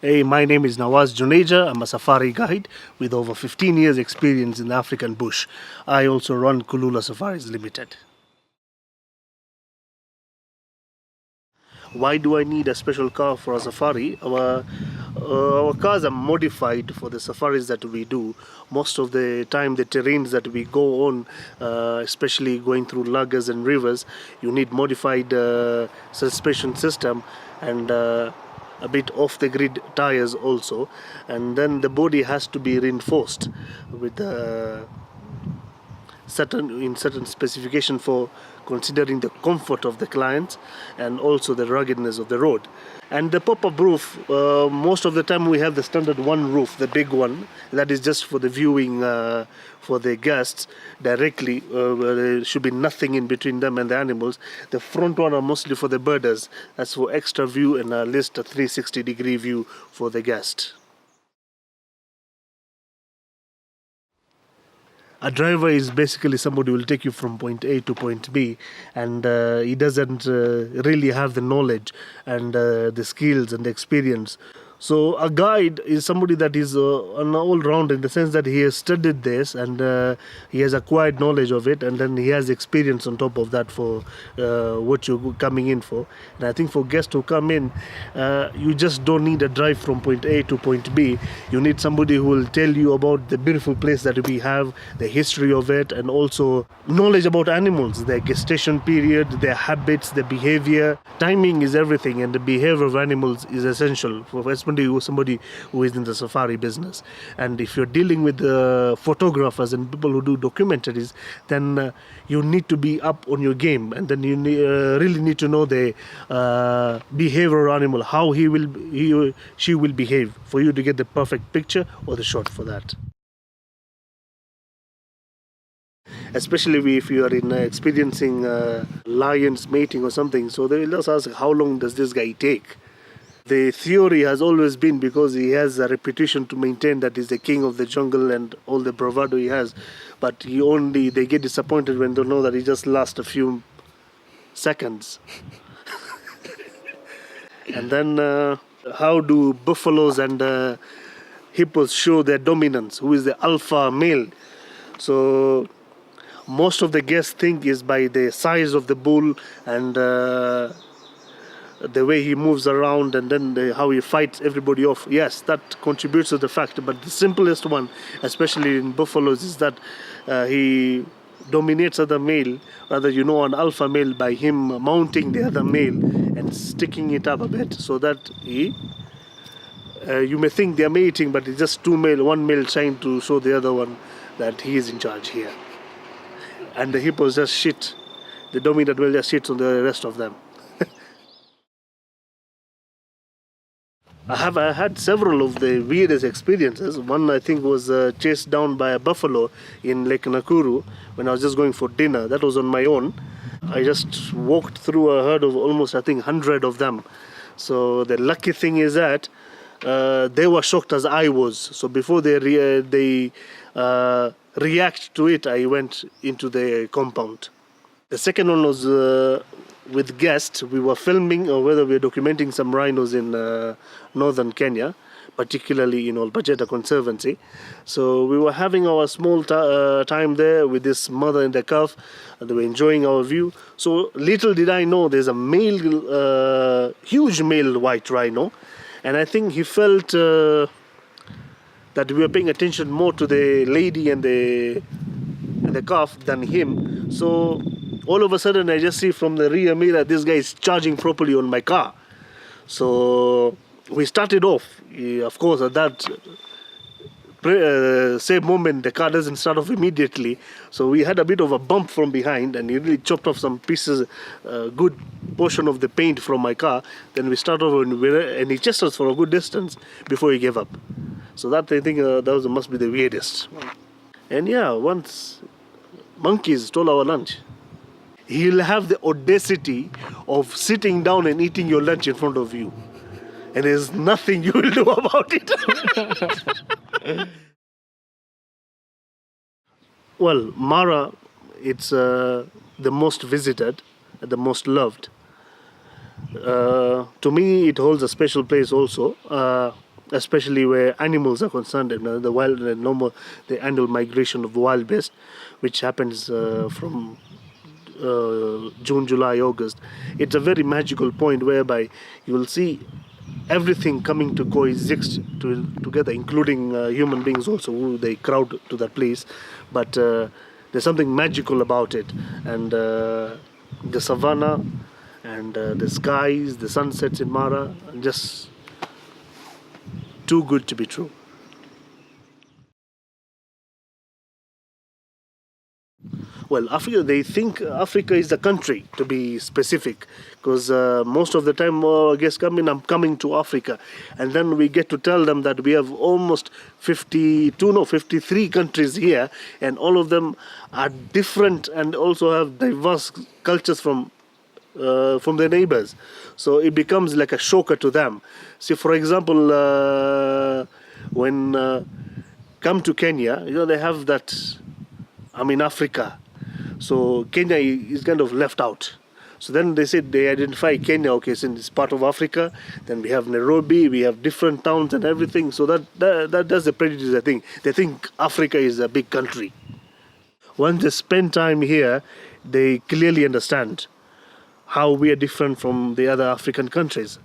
Hey, my name is Nawaz Juneja. I'm a safari guide with over 15 years experience in the African bush. I also run Kulula Safaris Limited. Why do I need a special car for a safari? Our cars are modified for the safaris that we do. Most of the time, the terrains that we go on, especially going through lagoons and rivers, you need modified suspension system and a bit off the grid tires also, and then the body has to be reinforced with certain specification for considering the comfort of the clients and also the ruggedness of the road. And the pop-up roof, most of the time we have the standard one roof, the big one, that is just for the viewing for the guests directly. There should be nothing in between them and the animals. The front one are mostly for the birders. That's for extra view and at least a 360-degree view for the guest. A driver is basically somebody who will take you from point A to point B, and he doesn't really have the knowledge and the skills and the experience. So a guide is somebody that is an all-round in the sense that he has studied this and he has acquired knowledge of it, and then he has experience on top of that for what you're coming in for. And I think for guests who come in, you just don't need a drive from point A to point B. You need somebody who will tell you about the beautiful place that we have, the history of it, and also knowledge about animals, their gestation period, their habits, their behavior. Timing is everything, and the behavior of animals is essential for somebody who is in the safari business. And if you're dealing with photographers and people who do documentaries, then you need to be up on your game, and then you really need to know the behavior of animal, how he or she will behave for you to get the perfect picture or the shot for that. Especially if you are in experiencing lions mating or something, so they will just ask, how long does this guy take? The theory has always been, because he has a reputation to maintain that he's the king of the jungle and all the bravado he has, but they get disappointed when they know that he just lasts a few seconds. And then how do buffaloes and hippos show their dominance? Who is the alpha male? So most of the guests think is by the size of the bull and the way he moves around, and then how he fights everybody off. Yes, that contributes to the fact, but the simplest one, especially in buffaloes, is that he dominates other male, rather an alpha male by him mounting the other male and sticking it up a bit, so that you may think they're mating, but it's just one male trying to show the other one that he is in charge here. And the hippos just shit. The dominant male just shits on the rest of them. I had several of the weirdest experiences. One, I think, was chased down by a buffalo in Lake Nakuru when I was just going for dinner. That was on my own. I just walked through a herd of almost, I think, 100 of them. So the lucky thing is that they were shocked as I was. So before they react to it, I went into the compound. The second one was with guests. We were filming, or whether we were documenting some rhinos in northern Kenya, particularly in Olpacheta Conservancy. So we were having our small time there with this mother in the calf, and they were enjoying our view. So little did I know there's a huge male white rhino, and I think he felt that we were paying attention more to the lady and the calf than him. So all of a sudden I just see from the rear mirror this guy is charging properly on my car. So we started off. Of course, at that same moment the car doesn't start off immediately, so we had a bit of a bump from behind, and he really chopped off some pieces, good portion of the paint from my car. Then we started off and he chased us for a good distance before he gave up. So that, I think, must be the weirdest. And yeah, once monkeys stole our lunch. He'll have the audacity of sitting down and eating your lunch in front of you, and there's nothing you will do about it. Well, Mara, it's the most visited, the most loved. To me, it holds a special place also. especially where animals are concerned. The wild, the annual migration of wild beasts, which happens from June, July, August. It's a very magical point whereby you will see everything coming to coexist together, including human beings also, who they crowd to that place. But there's something magical about it, and the savannah and the skies, the sunsets in Mara, just too good to be true. Well, Africa, they think Africa is a country, to be specific, because most of the time guests come in, I'm coming to Africa, and then we get to tell them that we have almost 53 countries here, and all of them are different and also have diverse cultures from their neighbors. So it becomes like a shocker to them. See, for example, when come to Kenya, they have that, I'm in Africa. So Kenya is kind of left out. So then they said they identify Kenya, okay, since it's part of Africa. Then we have Nairobi, we have different towns and everything. So that's the prejudice, I think. They think Africa is a big country. Once they spend time here, they clearly understand how we are different from the other African countries.